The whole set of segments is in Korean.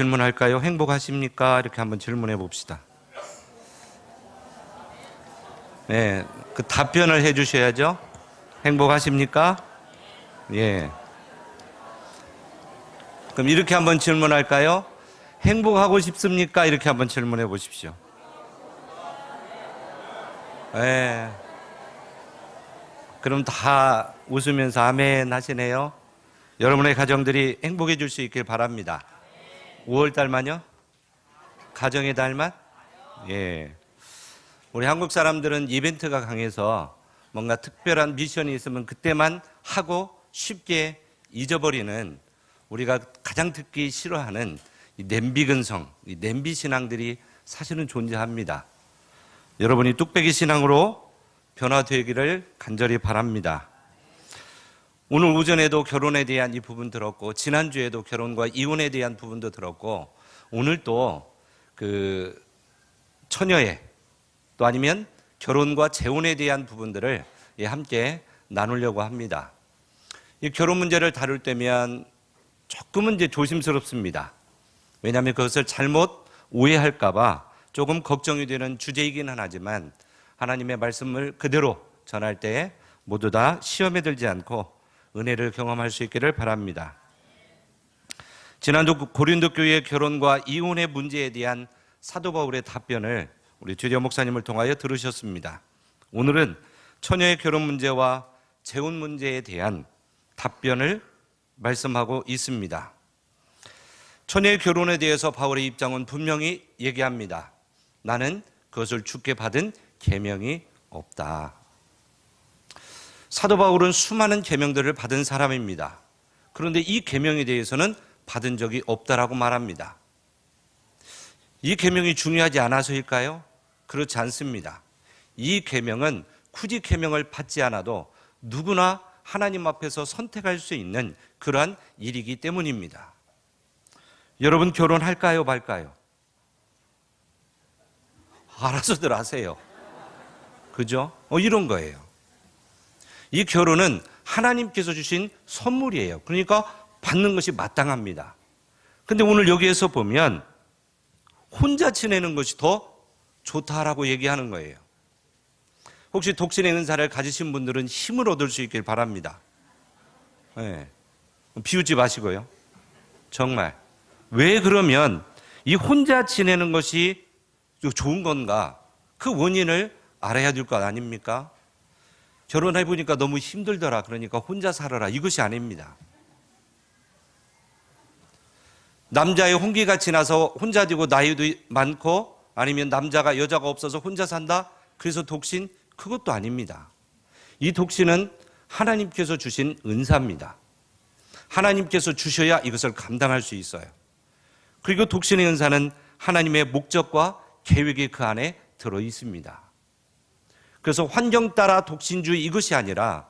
질문할까요? 행복하십니까? 이렇게 한번 질문해 봅시다. 네, 그 답변을 해 주셔야죠. 행복하십니까? 예. 그럼 이렇게 한번 질문할까요? 행복하고 싶습니까? 이렇게 한번 질문해 보십시오. 예. 그럼 다 웃으면서 아멘 하시네요. 여러분의 가정들이 행복해질 수 있길 바랍니다. 5월 달만요? 가정의 달만? 예. 우리 한국 사람들은 이벤트가 강해서 뭔가 특별한 미션이 있으면 그때만 하고 쉽게 잊어버리는, 우리가 가장 듣기 싫어하는 이 냄비 근성, 이 냄비 신앙들이 사실은 존재합니다. 여러분이 뚝배기 신앙으로 변화되기를 간절히 바랍니다. 오늘 오전에도 결혼에 대한 이 부분 들었고, 지난주에도 결혼과 이혼에 대한 부분도 들었고, 오늘 또 그 처녀의, 또 아니면 결혼과 재혼에 대한 부분들을 함께 나누려고 합니다. 이 결혼 문제를 다룰 때면 조금은 이제 조심스럽습니다. 왜냐하면 그것을 잘못 오해할까봐 조금 걱정이 되는 주제이기는 하지만, 하나님의 말씀을 그대로 전할 때 모두 다 시험에 들지 않고 은혜를 경험할 수 있기를 바랍니다. 지난주 고린도 교회의 결혼과 이혼의 문제에 대한 사도 바울의 답변을 우리 주디오 목사님을 통하여 들으셨습니다. 오늘은 처녀의 결혼 문제와 재혼 문제에 대한 답변을 말씀하고 있습니다. 처녀의 결혼에 대해서 바울의 입장은 분명히 얘기합니다. 나는 그것을 주께 받은 계명이 없다. 사도 바울은 수많은 계명들을 받은 사람입니다. 그런데 이 계명에 대해서는 받은 적이 없다라고 말합니다. 이 계명이 중요하지 않아서일까요? 그렇지 않습니다. 이 계명은 굳이 계명을 받지 않아도 누구나 하나님 앞에서 선택할 수 있는 그러한 일이기 때문입니다. 여러분 결혼할까요, 말까요? 알아서들 하세요. 그죠? 이런 거예요. 이 결혼은 하나님께서 주신 선물이에요. 그러니까 받는 것이 마땅합니다. 근데 오늘 여기에서 보면 혼자 지내는 것이 더 좋다라고 얘기하는 거예요. 혹시 독신의 은사를 가지신 분들은 힘을 얻을 수 있길 바랍니다. 네. 비웃지 마시고요. 정말. 왜 그러면 이 혼자 지내는 것이 좋은 건가? 그 원인을 알아야 될 것 아닙니까? 결혼해보니까 너무 힘들더라. 그러니까 혼자 살아라. 이것이 아닙니다. 남자의 홍기가 지나서 혼자 되고 나이도 많고, 아니면 남자가 여자가 없어서 혼자 산다? 그래서 독신? 그것도 아닙니다. 이 독신은 하나님께서 주신 은사입니다. 하나님께서 주셔야 이것을 감당할 수 있어요. 그리고 독신의 은사는 하나님의 목적과 계획이 그 안에 들어 있습니다. 그래서 환경 따라 독신주의 이것이 아니라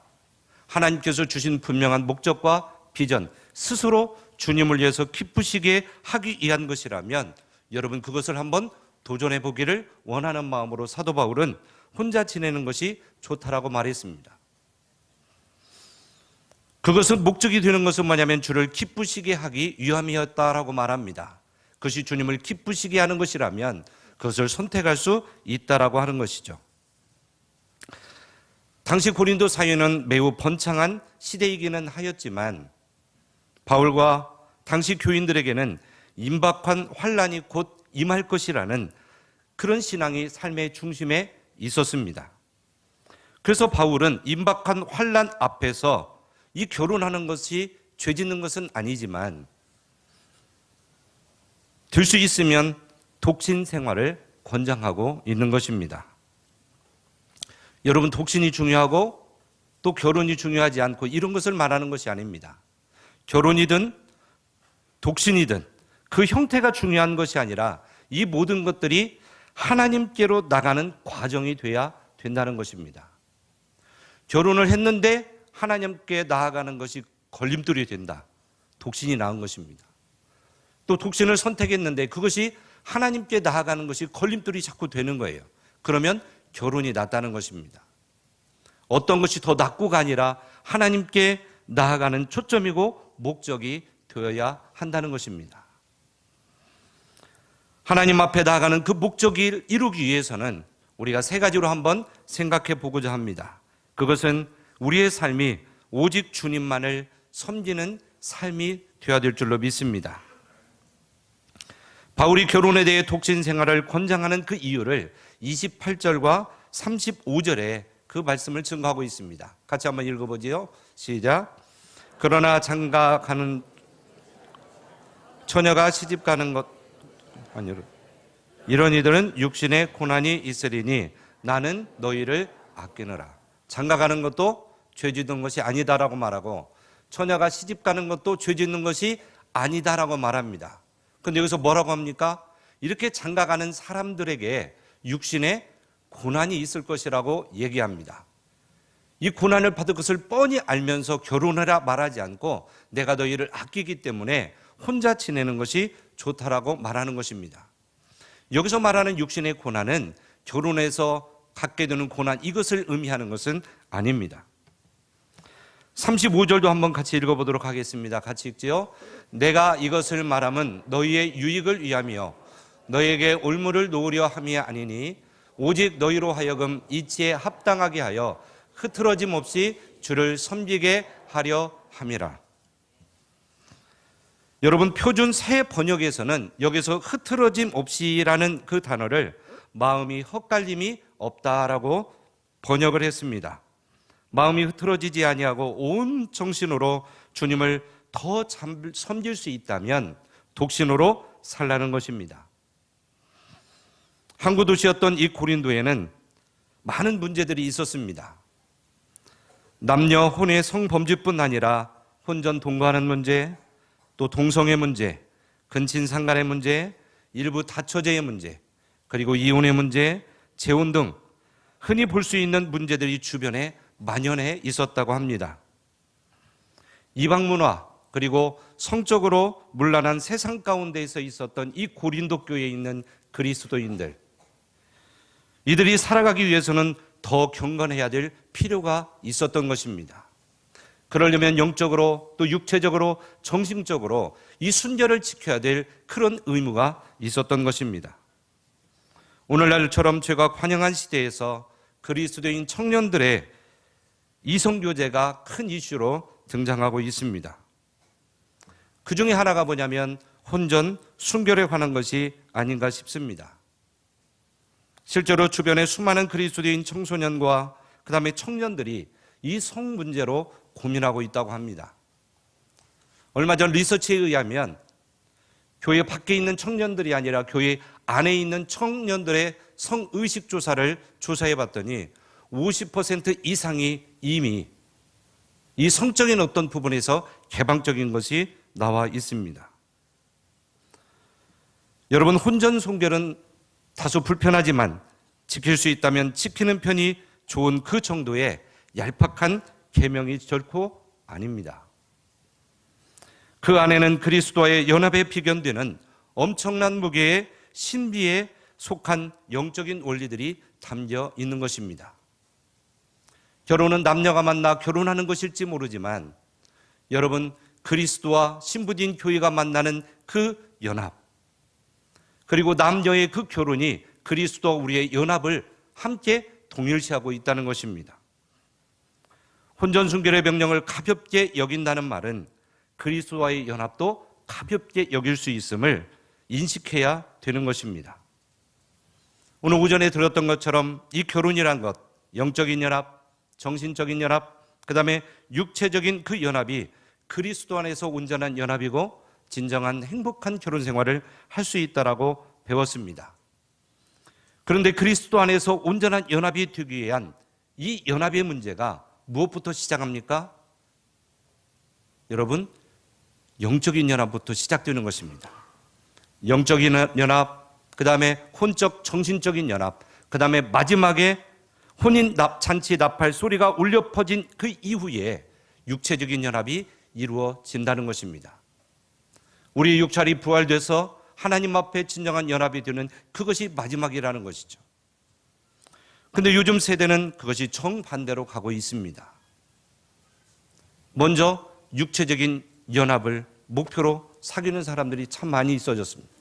하나님께서 주신 분명한 목적과 비전, 스스로 주님을 위해서 기쁘시게 하기 위한 것이라면 여러분 그것을 한번 도전해 보기를 원하는 마음으로 사도 바울은 혼자 지내는 것이 좋다라고 말했습니다. 그것은 목적이 되는 것은 뭐냐면 주를 기쁘시게 하기 위함이었다라고 말합니다. 그것이 주님을 기쁘시게 하는 것이라면 그것을 선택할 수 있다라고 하는 것이죠. 당시 고린도 사회는 매우 번창한 시대이기는 하였지만 바울과 당시 교인들에게는 임박한 환란이 곧 임할 것이라는 그런 신앙이 삶의 중심에 있었습니다. 그래서 바울은 임박한 환란 앞에서 이 결혼하는 것이 죄 짓는 것은 아니지만 될 수 있으면 독신 생활을 권장하고 있는 것입니다. 여러분 독신이 중요하고 또 결혼이 중요하지 않고 이런 것을 말하는 것이 아닙니다. 결혼이든 독신이든 그 형태가 중요한 것이 아니라 이 모든 것들이 하나님께로 나가는 과정이 돼야 된다는 것입니다. 결혼을 했는데 하나님께 나아가는 것이 걸림돌이 된다. 독신이 나은 것입니다. 또 독신을 선택했는데 그것이 하나님께 나아가는 것이 걸림돌이 자꾸 되는 거예요. 그러면 결혼이 낫다는 것입니다. 어떤 것이 더 낫고가 아니라 하나님께 나아가는 초점이고 목적이 되어야 한다는 것입니다. 하나님 앞에 나아가는 그 목적을 이루기 위해서는 우리가 세 가지로 한번 생각해 보고자 합니다. 그것은 우리의 삶이 오직 주님만을 섬기는 삶이 되어야 될 줄로 믿습니다. 바울이 결혼에 대해 독신 생활을 권장하는 그 이유를 28절과 35절에 그 말씀을 증거하고 있습니다. 같이 한번 읽어보지요. 시작. 그러나 장가가는 처녀가 시집가는 것 아니요. 이런 이들은 육신의 고난이 있으리니 나는 너희를 아끼느라. 장가가는 것도 죄 짓는 것이 아니다라고 말하고 처녀가 시집가는 것도 죄 짓는 것이 아니다라고 말합니다. 그런데 여기서 뭐라고 합니까? 이렇게 장가가는 사람들에게 육신의 고난이 있을 것이라고 얘기합니다. 이 고난을 받을 것을 뻔히 알면서 결혼하라 말하지 않고 내가 너희를 아끼기 때문에 혼자 지내는 것이 좋다라고 말하는 것입니다. 여기서 말하는 육신의 고난은 결혼해서 갖게 되는 고난, 이것을 의미하는 것은 아닙니다. 35절도 한번 같이 읽어보도록 하겠습니다. 같이 읽지요. 내가 이것을 말함은 너희의 유익을 위하며 너희에게 올무를 놓으려 함이 아니니 오직 너희로 하여금 이치에 합당하게 하여 흐트러짐 없이 주를 섬기게 하려 함이라. 여러분, 표준 새 번역에서는 여기서 흐트러짐 없이라는 그 단어를 마음이 헛갈림이 없다라고 번역을 했습니다. 마음이 흐트러지지 아니하고 온 정신으로 주님을 더 섬길 수 있다면 독신으로 살라는 것입니다. 항구 도시였던 이 고린도에는 많은 문제들이 있었습니다. 남녀 혼의 성범죄뿐 아니라 혼전 동거하는 문제, 또 동성애 문제, 근친상간의 문제, 일부 다처제의 문제, 그리고 이혼의 문제, 재혼 등 흔히 볼 수 있는 문제들이 주변에 만연해 있었다고 합니다. 이방 문화 그리고 성적으로 문란한 세상 가운데에서 있었던 이 고린도 교회에 있는 그리스도인들, 이들이 살아가기 위해서는 더 경건해야 될 필요가 있었던 것입니다. 그러려면 영적으로 또 육체적으로 정신적으로 이 순결을 지켜야 될 그런 의무가 있었던 것입니다. 오늘날처럼 죄가 관영한 시대에서 그리스도인 청년들의 이성교제가 큰 이슈로 등장하고 있습니다. 그 중에 하나가 뭐냐면 혼전, 순결에 관한 것이 아닌가 싶습니다. 실제로 주변에 수많은 그리스도인 청소년과 그 다음에 청년들이 이 성 문제로 고민하고 있다고 합니다. 얼마 전 리서치에 의하면 교회 밖에 있는 청년들이 아니라 교회 안에 있는 청년들의 성의식 조사를 조사해 봤더니 50% 이상이 이미 이 성적인 어떤 부분에서 개방적인 것이 나와 있습니다. 여러분, 혼전 성결은 다소 불편하지만 지킬 수 있다면 지키는 편이 좋은 그 정도의 얄팍한 계명이 결코 아닙니다. 그 안에는 그리스도와의 연합에 비견되는 엄청난 무게의 신비에 속한 영적인 원리들이 담겨 있는 것입니다. 결혼은 남녀가 만나 결혼하는 것일지 모르지만 여러분, 그리스도와 신부진 교회가 만나는 그 연합, 그리고 남녀의 그 결혼이 그리스도와 우리의 연합을 함께 동일시하고 있다는 것입니다. 혼전순결의 명령을 가볍게 여긴다는 말은 그리스도와의 연합도 가볍게 여길 수 있음을 인식해야 되는 것입니다. 오늘 오전에 들었던 것처럼 이 결혼이란 것, 영적인 연합, 정신적인 연합, 그 다음에 육체적인 그 연합이 그리스도 안에서 온전한 연합이고 진정한 행복한 결혼 생활을 할 수 있다라고 배웠습니다. 그런데 그리스도 안에서 온전한 연합이 되기 위한 이 연합의 문제가 무엇부터 시작합니까? 여러분, 영적인 연합부터 시작되는 것입니다. 영적인 연합, 그 다음에 혼적 정신적인 연합, 그 다음에 마지막에 혼인 잔치 나팔 소리가 울려 퍼진 그 이후에 육체적인 연합이 이루어진다는 것입니다. 우리 육찰이 부활돼서 하나님 앞에 진정한 연합이 되는 그것이 마지막이라는 것이죠. 근데 요즘 세대는 그것이 정반대로 가고 있습니다. 먼저 육체적인 연합을 목표로 사귀는 사람들이 참 많이 있어졌습니다.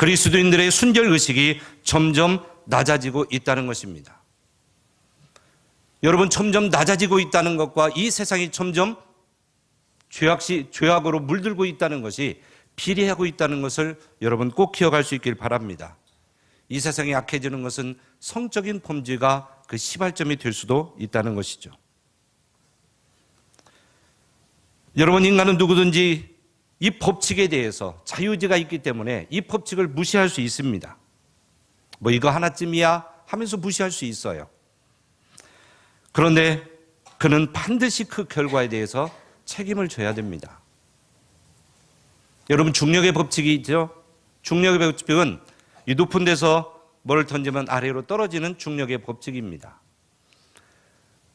그리스도인들의 순결 의식이 점점 낮아지고 있다는 것입니다. 여러분, 점점 낮아지고 있다는 것과 이 세상이 점점 죄악으로 물들고 있다는 것이 비례하고 있다는 것을 여러분 꼭 기억할 수 있길 바랍니다. 이 세상이 악해지는 것은 성적인 범죄가 그 시발점이 될 수도 있다는 것이죠. 여러분, 인간은 누구든지 이 법칙에 대해서 자유의지가 있기 때문에 이 법칙을 무시할 수 있습니다. 뭐 이거 하나쯤이야 하면서 무시할 수 있어요. 그런데 그는 반드시 그 결과에 대해서 책임을 져야 됩니다. 여러분, 중력의 법칙이 있죠? 중력의 법칙은 이 높은 데서 뭐를 던지면 아래로 떨어지는 중력의 법칙입니다.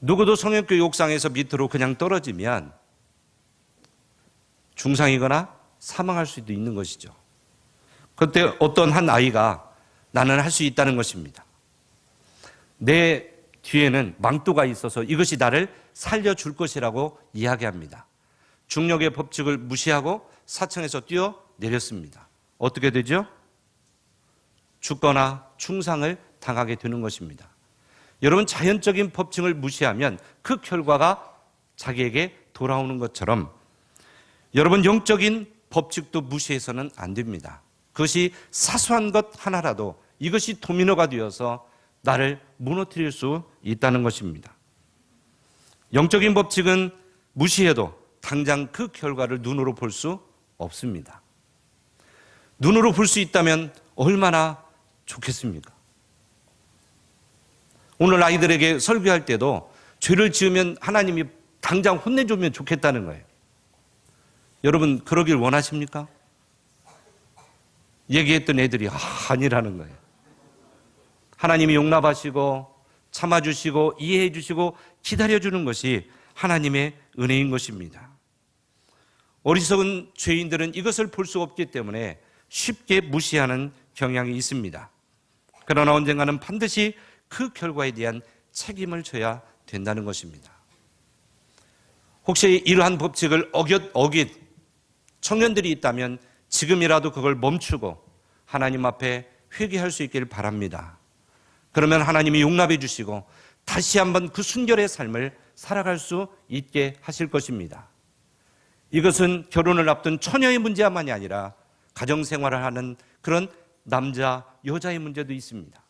누구도 성역교육 옥상에서 밑으로 그냥 떨어지면 중상이거나 사망할 수도 있는 것이죠. 그때 어떤 한 아이가 나는 할 수 있다는 것입니다. 내 뒤에는 망토가 있어서 이것이 나를 살려줄 것이라고 이야기합니다. 중력의 법칙을 무시하고 사층에서 뛰어내렸습니다. 어떻게 되죠? 죽거나 중상을 당하게 되는 것입니다. 여러분, 자연적인 법칙을 무시하면 그 결과가 자기에게 돌아오는 것처럼 여러분, 영적인 법칙도 무시해서는 안 됩니다. 그것이 사소한 것 하나라도 이것이 도미노가 되어서 나를 무너뜨릴 수 있다는 것입니다. 영적인 법칙은 무시해도 당장 그 결과를 눈으로 볼 수 없습니다. 눈으로 볼 수 있다면 얼마나 좋겠습니까? 오늘 아이들에게 설교할 때도 죄를 지으면 하나님이 당장 혼내주면 좋겠다는 거예요. 여러분, 그러길 원하십니까? 얘기했던 애들이 아니라는 거예요. 하나님이 용납하시고 참아주시고 이해해주시고 기다려주는 것이 하나님의 은혜인 것입니다. 어리석은 죄인들은 이것을 볼 수 없기 때문에 쉽게 무시하는 경향이 있습니다. 그러나 언젠가는 반드시 그 결과에 대한 책임을 져야 된다는 것입니다. 혹시 이러한 법칙을 어긴 청년들이 있다면 지금이라도 그걸 멈추고 하나님 앞에 회개할 수 있기를 바랍니다. 그러면 하나님이 용납해 주시고 다시 한번 그 순결의 삶을 살아갈 수 있게 하실 것입니다. 이것은 결혼을 앞둔 처녀의 문제만이 아니라 가정생활을 하는 그런 남자, 여자의 문제도 있습니다.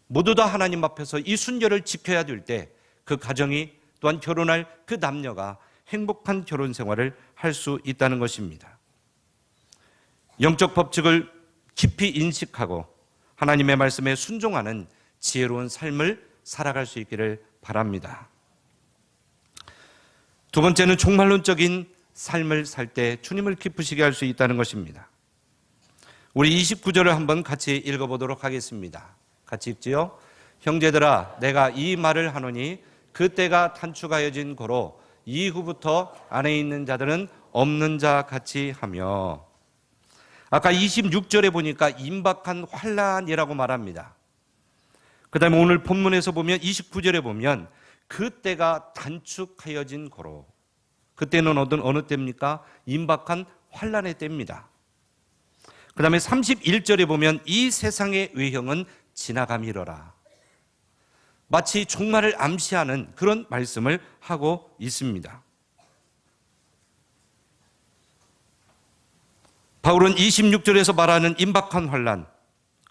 모두 다 하나님 앞에서 이 순결을 지켜야 될 때 그 가정이 또한 결혼할 그 남녀가 행복한 결혼 생활을 할 수 있다는 것입니다. 영적 법칙을 깊이 인식하고 하나님의 말씀에 순종하는 지혜로운 삶을 살아갈 수 있기를 바랍니다. 두 번째는 종말론적인 삶을 살 때 주님을 기쁘시게 할 수 있다는 것입니다. 우리 29절을 한번 같이 읽어보도록 하겠습니다. 같이 읽지요. 형제들아, 내가 이 말을 하노니 그때가 단축하여진 고로 이후부터 안에 있는 자들은 없는 자 같이 하며. 아까 26절에 보니까 임박한 환란이라고 말합니다. 그 다음에 오늘 본문에서 보면 29절에 보면 그때가 단축하여진 고로. 그때는 어느 때입니까? 임박한 환란의 때입니다. 그 다음에 31절에 보면 이 세상의 외형은 지나감이러라. 마치 종말을 암시하는 그런 말씀을 하고 있습니다. 바울은 26절에서 말하는 임박한 환란,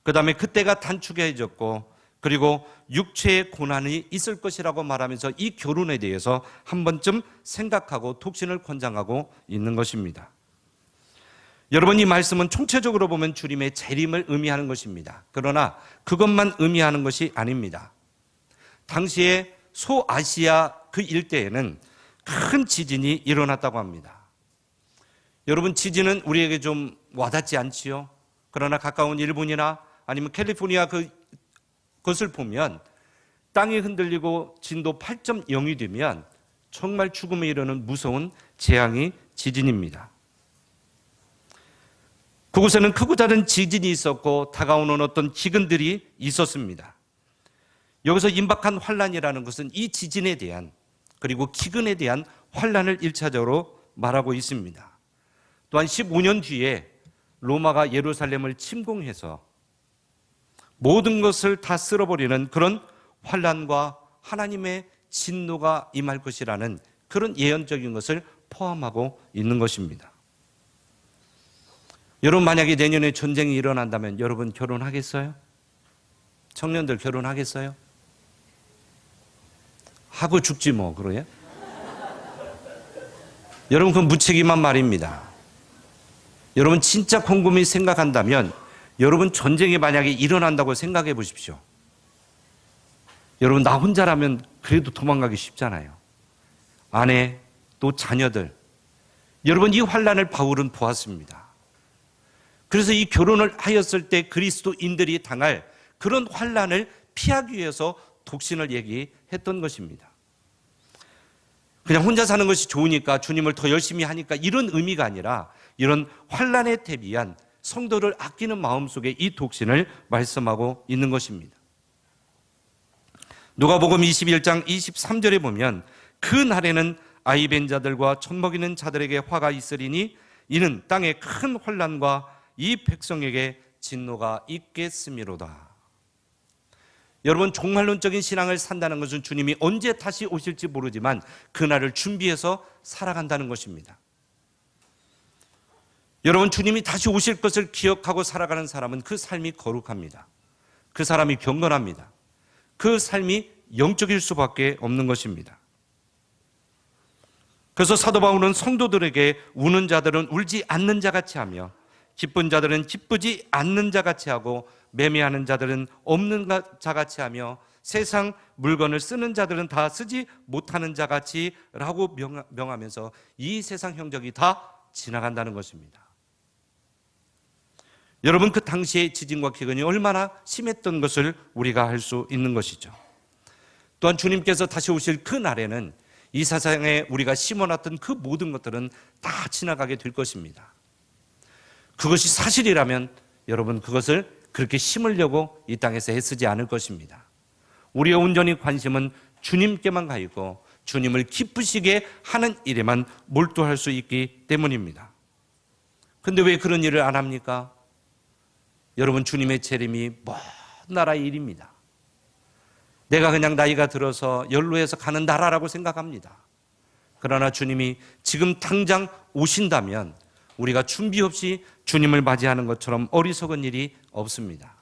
그 다음에 그때가 단축해졌고 그리고 육체의 고난이 있을 것이라고 말하면서 이 결혼에 대해서 한 번쯤 생각하고 독신을 권장하고 있는 것입니다. 여러분, 이 말씀은 총체적으로 보면 주님의 재림을 의미하는 것입니다. 그러나 그것만 의미하는 것이 아닙니다. 당시에 소아시아 그 일대에는 큰 지진이 일어났다고 합니다. 여러분, 지진은 우리에게 좀 와닿지 않지요? 그러나 가까운 일본이나 아니면 캘리포니아 그것을 보면 땅이 흔들리고 진도 8.0이 되면 정말 죽음에 이르는 무서운 재앙이 지진입니다. 그곳에는 크고 작은 지진이 있었고 다가오는 어떤 기근들이 있었습니다. 여기서 임박한 환란이라는 것은 이 지진에 대한 그리고 기근에 대한 환란을 1차적으로 말하고 있습니다. 또한 15년 뒤에 로마가 예루살렘을 침공해서 모든 것을 다 쓸어버리는 그런 환난과 하나님의 진노가 임할 것이라는 그런 예언적인 것을 포함하고 있는 것입니다. 여러분, 만약에 내년에 전쟁이 일어난다면 여러분 결혼하겠어요? 청년들 결혼하겠어요? 하고 죽지 뭐, 그러냐? 여러분, 그건 무책임한 말입니다. 여러분, 진짜 곰곰이 생각한다면 여러분, 전쟁이 만약에 일어난다고 생각해 보십시오. 여러분, 나 혼자라면 그래도 도망가기 쉽잖아요. 아내, 또 자녀들. 여러분, 이 환난을 바울은 보았습니다. 그래서 이 결혼을 하였을 때 그리스도인들이 당할 그런 환난을 피하기 위해서 독신을 얘기했던 것입니다. 그냥 혼자 사는 것이 좋으니까 주님을 더 열심히 하니까 이런 의미가 아니라 이런 환난에 대비한 성도를 아끼는 마음속에 이 독신을 말씀하고 있는 것입니다. 누가복음 21장 23절에 보면 그 날에는 아이 벤 자들과 젖 먹이는 자들에게 화가 있으리니 이는 땅에 큰 환난과 이 백성에게 진노가 있겠음이로다. 여러분, 종말론적인 신앙을 산다는 것은 주님이 언제 다시 오실지 모르지만 그날을 준비해서 살아간다는 것입니다. 여러분, 주님이 다시 오실 것을 기억하고 살아가는 사람은 그 삶이 거룩합니다. 그 사람이 경건합니다. 그 삶이 영적일 수밖에 없는 것입니다. 그래서 사도 바울은 성도들에게 우는 자들은 울지 않는 자같이 하며 기쁜 자들은 기쁘지 않는 자같이 하고 매매하는 자들은 없는 자같이 하며 세상 물건을 쓰는 자들은 다 쓰지 못하는 자같이 라고 명하면서 이 세상 형적이 다 지나간다는 것입니다. 여러분, 그 당시의 지진과 기근이 얼마나 심했던 것을 우리가 알 수 있는 것이죠. 또한 주님께서 다시 오실 그 날에는 이 세상에 우리가 심어놨던 그 모든 것들은 다 지나가게 될 것입니다. 그것이 사실이라면 여러분, 그것을 그렇게 심으려고 이 땅에서 애쓰지 않을 것입니다. 우리의 온전히 관심은 주님께만 가 있고 주님을 기쁘시게 하는 일에만 몰두할 수 있기 때문입니다. 그런데 왜 그런 일을 안 합니까? 여러분, 주님의 재림이 먼 나라의 일입니다. 내가 그냥 나이가 들어서 연로해서 가는 나라라고 생각합니다. 그러나 주님이 지금 당장 오신다면 우리가 준비 없이 주님을 맞이하는 것처럼 어리석은 일이 없습니다.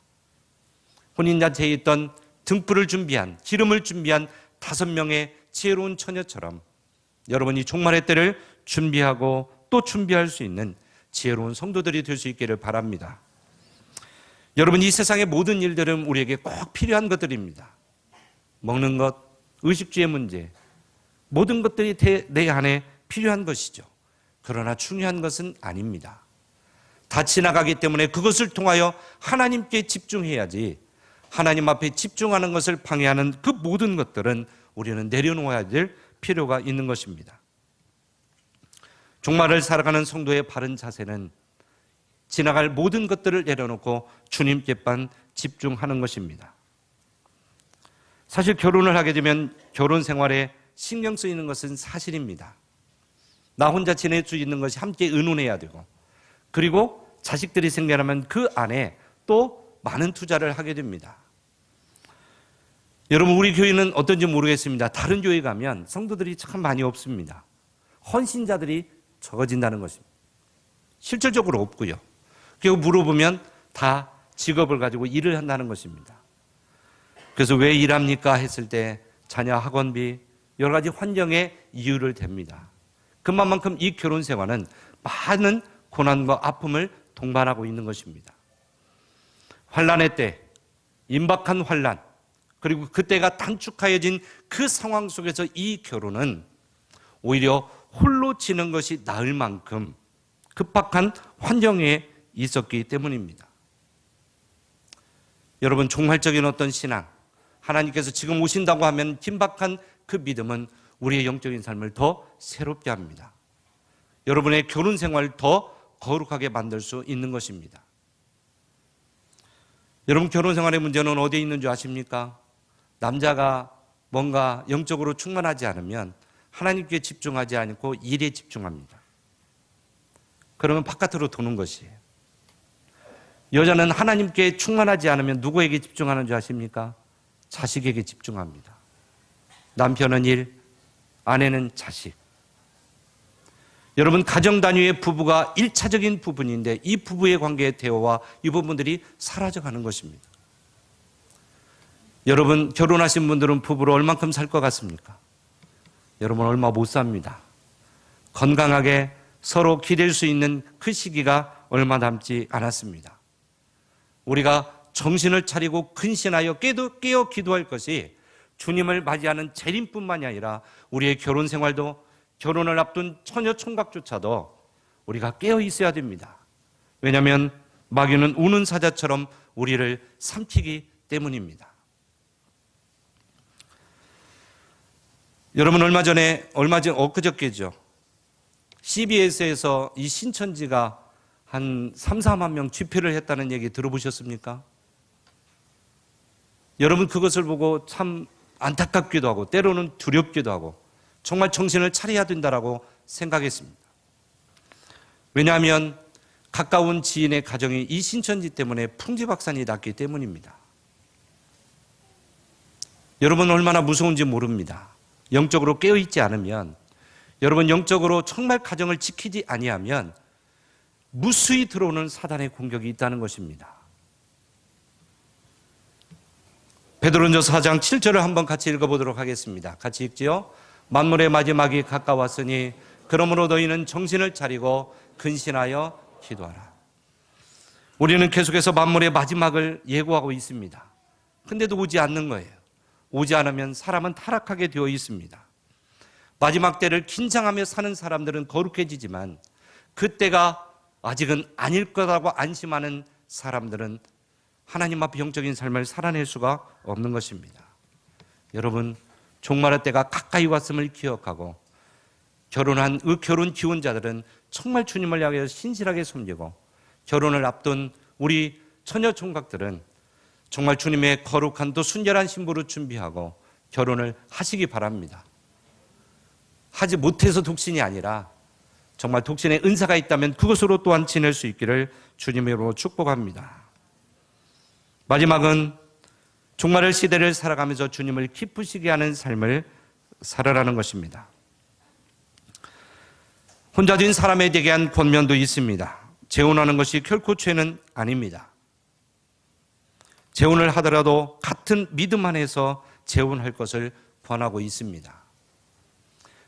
혼인잔치에 있던 등불을 준비한, 기름을 준비한 5명의 지혜로운 처녀처럼 여러분이 종말의 때를 준비하고 또 준비할 수 있는 지혜로운 성도들이 될 수 있기를 바랍니다. 여러분, 이 세상의 모든 일들은 우리에게 꼭 필요한 것들입니다. 먹는 것, 의식주의 문제, 모든 것들이 내 안에 필요한 것이죠. 그러나 중요한 것은 아닙니다. 다 지나가기 때문에 그것을 통하여 하나님께 집중해야지, 하나님 앞에 집중하는 것을 방해하는 그 모든 것들은 우리는 내려놓아야 될 필요가 있는 것입니다. 종말을 살아가는 성도의 바른 자세는 지나갈 모든 것들을 내려놓고 주님께만 집중하는 것입니다. 사실 결혼을 하게 되면 결혼 생활에 신경 쓰이는 것은 사실입니다. 나 혼자 지낼 수 있는 것이 함께 의논해야 되고, 그리고 자식들이 생겨나면 그 안에 또 많은 투자를 하게 됩니다. 여러분, 우리 교회는 어떤지 모르겠습니다. 다른 교회 가면 성도들이 참 많이 없습니다. 헌신자들이 적어진다는 것입니다. 실질적으로 없고요. 그리고 물어보면 다 직업을 가지고 일을 한다는 것입니다. 그래서 왜 일합니까? 했을 때 자녀 학원비, 여러 가지 환경의 이유를 댑니다. 그만큼 이 결혼 생활은 많은 고난과 아픔을 동반하고 있는 것입니다. 환난의 때, 임박한 환난, 그리고 그때가 단축하여진 그 상황 속에서 이 결혼은 오히려 홀로 지는 것이 나을 만큼 급박한 환경에 있었기 때문입니다. 여러분, 종말적인 어떤 신앙, 하나님께서 지금 오신다고 하면 긴박한 그 믿음은 우리의 영적인 삶을 더 새롭게 합니다. 여러분의 결혼 생활을 더 거룩하게 만들 수 있는 것입니다. 여러분, 결혼 생활의 문제는 어디에 있는 줄 아십니까? 남자가 뭔가 영적으로 충만하지 않으면 하나님께 집중하지 않고 일에 집중합니다. 그러면 바깥으로 도는 것이에요. 여자는 하나님께 충만하지 않으면 누구에게 집중하는 줄 아십니까? 자식에게 집중합니다. 남편은 일, 아내는 자식. 여러분, 가정 단위의 부부가 1차적인 부분인데 이 부부의 관계의 대화와 이 부분들이 사라져가는 것입니다. 여러분, 결혼하신 분들은 부부로 얼만큼 살 것 같습니까? 여러분, 얼마 못 삽니다. 건강하게 서로 기댈 수 있는 그 시기가 얼마 남지 않았습니다. 우리가 정신을 차리고 근신하여 깨어 기도할 것이 주님을 맞이하는 재림뿐만이 아니라 우리의 결혼 생활도, 결혼을 앞둔 처녀 총각조차도 우리가 깨어 있어야 됩니다. 왜냐하면 마귀는 우는 사자처럼 우리를 삼키기 때문입니다. 여러분, 엊그저께죠. CBS에서 이 신천지가 한 3, 4만 명 집회를 했다는 얘기 들어보셨습니까? 여러분, 그것을 보고 참 안타깝기도 하고 때로는 두렵기도 하고 정말 정신을 차려야 된다라고 생각했습니다. 왜냐하면 가까운 지인의 가정이 이 신천지 때문에 풍지박산이 났기 때문입니다. 여러분, 얼마나 무서운지 모릅니다. 영적으로 깨어있지 않으면, 여러분, 영적으로 정말 가정을 지키지 아니하면 무수히 들어오는 사단의 공격이 있다는 것입니다. 베드로전서 4장 7절을 한번 같이 읽어보도록 하겠습니다. 같이 읽지요. 만물의 마지막이 가까웠으니 그러므로 너희는 정신을 차리고 근신하여 기도하라. 우리는 계속해서 만물의 마지막을 예고하고 있습니다. 근데도 오지 않는 거예요. 오지 않으면 사람은 타락하게 되어 있습니다. 마지막 때를 긴장하며 사는 사람들은 거룩해지지만 그때가 아직은 아닐 거라고 안심하는 사람들은 하나님 앞에 영적인 삶을 살아낼 수가 없는 것입니다. 여러분, 종말의 때가 가까이 왔음을 기억하고 결혼한 결혼 기혼자들은 정말 주님을 향해 신실하게 섬기고 결혼을 앞둔 우리 처녀 총각들은 정말 주님의 거룩한 또 순결한 신부를 준비하고 결혼을 하시기 바랍니다. 하지 못해서 독신이 아니라 정말 독신의 은사가 있다면 그것으로 또한 지낼 수 있기를 주님으로 축복합니다. 마지막은 종말의 시대를 살아가면서 주님을 기쁘시게 하는 삶을 살아라는 것입니다. 혼자 된 사람에 대한 권면도 있습니다. 재혼하는 것이 결코 죄는 아닙니다. 재혼을 하더라도 같은 믿음 안에서 재혼할 것을 권하고 있습니다.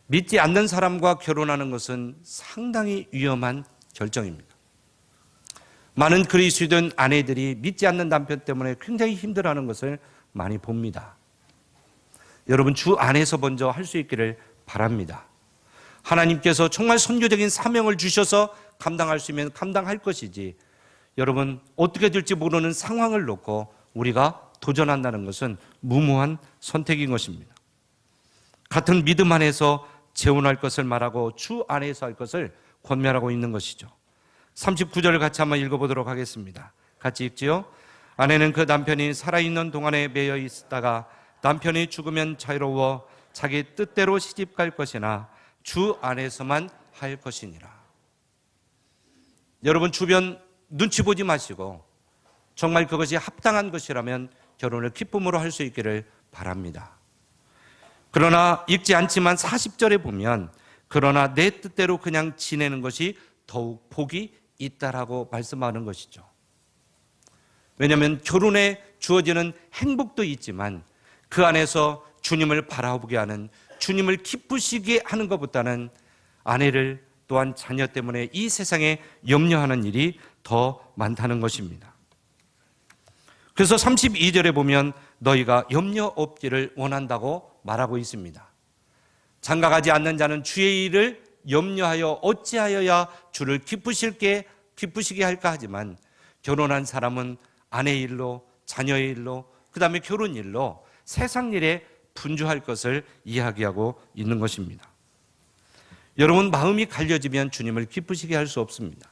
믿지 않는 사람과 결혼하는 것은 상당히 위험한 결정입니다. 많은 그리스도인 아내들이 믿지 않는 남편 때문에 굉장히 힘들어하는 것을 많이 봅니다. 여러분, 주 안에서 먼저 할 수 있기를 바랍니다. 하나님께서 정말 선교적인 사명을 주셔서 감당할 수 있으면 감당할 것이지, 여러분, 어떻게 될지 모르는 상황을 놓고 우리가 도전한다는 것은 무모한 선택인 것입니다. 같은 믿음 안에서 재혼할 것을 말하고 주 안에서 할 것을 권면하고 있는 것이죠. 39절을 같이 한번 읽어보도록 하겠습니다. 같이 읽지요. 아내는 그 남편이 살아있는 동안에 매여 있다가 남편이 죽으면 자유로워 자기 뜻대로 시집갈 것이나 주 안에서만 할 것이니라. 여러분, 주변 눈치 보지 마시고 정말 그것이 합당한 것이라면 결혼을 기쁨으로 할 수 있기를 바랍니다. 그러나 읽지 않지만 40절에 보면 그러나 내 뜻대로 그냥 지내는 것이 더욱 복이 있다라고 말씀하는 것이죠. 왜냐하면 결혼에 주어지는 행복도 있지만 그 안에서 주님을 바라보게 하는, 주님을 기쁘시게 하는 것보다는 아내를 또한 자녀 때문에 이 세상에 염려하는 일이 더 많다는 것입니다. 그래서 32절에 보면 너희가 염려 없기를 원한다고 말하고 있습니다. 장가가지 않는 자는 주의 일을 염려하여 어찌하여야 주를 기쁘시게 할까 하지만 결혼한 사람은 아내의 일로, 자녀의 일로, 그 다음에 결혼 일로 세상 일에 분주할 것을 이야기하고 있는 것입니다. 여러분, 마음이 갈려지면 주님을 기쁘시게 할 수 없습니다.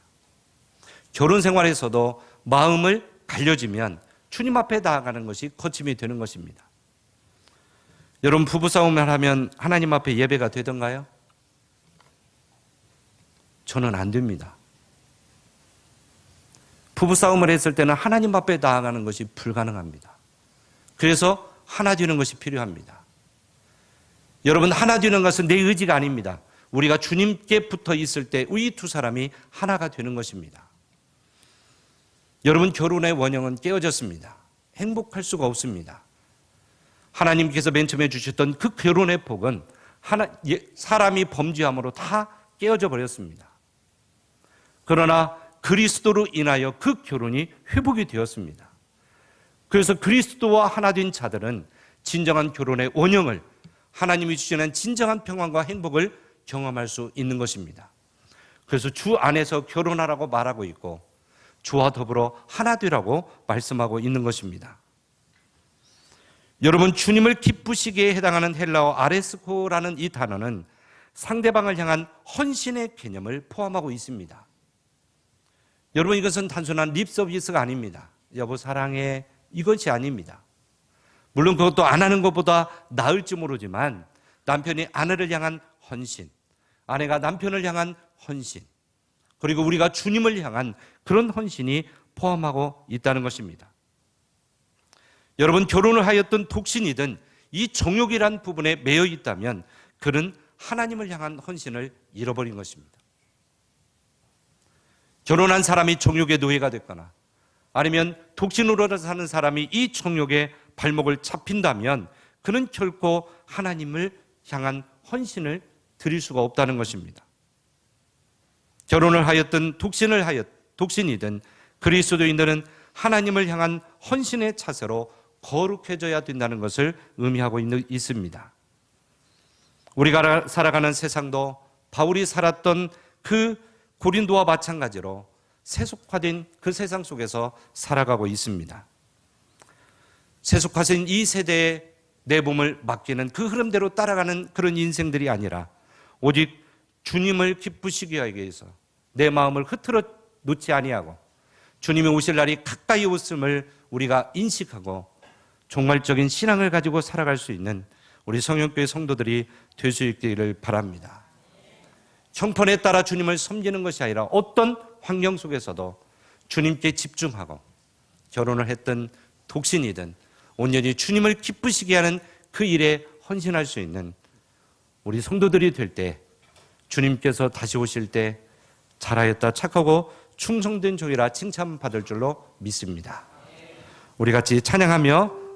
결혼 생활에서도 마음을 갈려지면 주님 앞에 나아가는 것이 거침이 되는 것입니다. 여러분, 부부싸움을 하면 하나님 앞에 예배가 되던가요? 저는 안 됩니다. 부부싸움을 했을 때는 하나님 앞에 나아가는 것이 불가능합니다. 그래서 하나 되는 것이 필요합니다. 여러분, 하나 되는 것은 내 의지가 아닙니다. 우리가 주님께 붙어 있을 때 이 두 사람이 하나가 되는 것입니다. 여러분, 결혼의 원형은 깨어졌습니다. 행복할 수가 없습니다. 하나님께서 맨 처음에 주셨던 그 결혼의 복은 사람이 범죄함으로 다 깨어져 버렸습니다. 그러나 그리스도로 인하여 그 결혼이 회복이 되었습니다. 그래서 그리스도와 하나 된 자들은 진정한 결혼의 원형을, 하나님이 주시는 진정한 평안과 행복을 경험할 수 있는 것입니다. 그래서 주 안에서 결혼하라고 말하고 있고 주와 더불어 하나 되라고 말씀하고 있는 것입니다. 여러분, 주님을 기쁘시게 해당하는 헬라어 아레스코라는 이 단어는 상대방을 향한 헌신의 개념을 포함하고 있습니다. 여러분, 이것은 단순한 립 서비스가 아닙니다. 여보 사랑해, 이것이 아닙니다. 물론 그것도 안 하는 것보다 나을지 모르지만 남편이 아내를 향한 헌신, 아내가 남편을 향한 헌신, 그리고 우리가 주님을 향한 그런 헌신이 포함하고 있다는 것입니다. 여러분, 결혼을 하였던 독신이든 이 정욕이란 부분에 매여 있다면 그는 하나님을 향한 헌신을 잃어버린 것입니다. 결혼한 사람이 정욕의 노예가 됐거나 아니면 독신으로 사는 사람이 이 정욕의 발목을 잡힌다면 그는 결코 하나님을 향한 헌신을 드릴 수가 없다는 것입니다. 결혼을 하였든 독신이든 그리스도인들은 하나님을 향한 헌신의 차세로 거룩해져야 된다는 것을 의미하고 있습니다. 우리가 살아가는 세상도 바울이 살았던 그 고린도와 마찬가지로 세속화된 그 세상 속에서 살아가고 있습니다. 세속화된 이 세대의 내 몸을 맡기는 그 흐름대로 따라가는 그런 인생들이 아니라 오직 주님을 기쁘시게 하기 위해서 내 마음을 흐트러 놓지 아니하고 주님이 오실 날이 가까이 왔음을 우리가 인식하고 종말적인 신앙을 가지고 살아갈 수 있는 우리 성령교회 성도들이 될 수 있기를 바랍니다. 형편에 따라 주님을 섬기는 것이 아니라 어떤 환경 속에서도 주님께 집중하고 결혼을 했든 독신이든 온전히 주님을 기쁘시게 하는 그 일에 헌신할 수 있는 우리 성도들이 될 때 주님께서 다시 오실 때 잘하였다, 착하고 충성된 종이라 칭찬받을 줄로 믿습니다. 우리 같이 찬양하며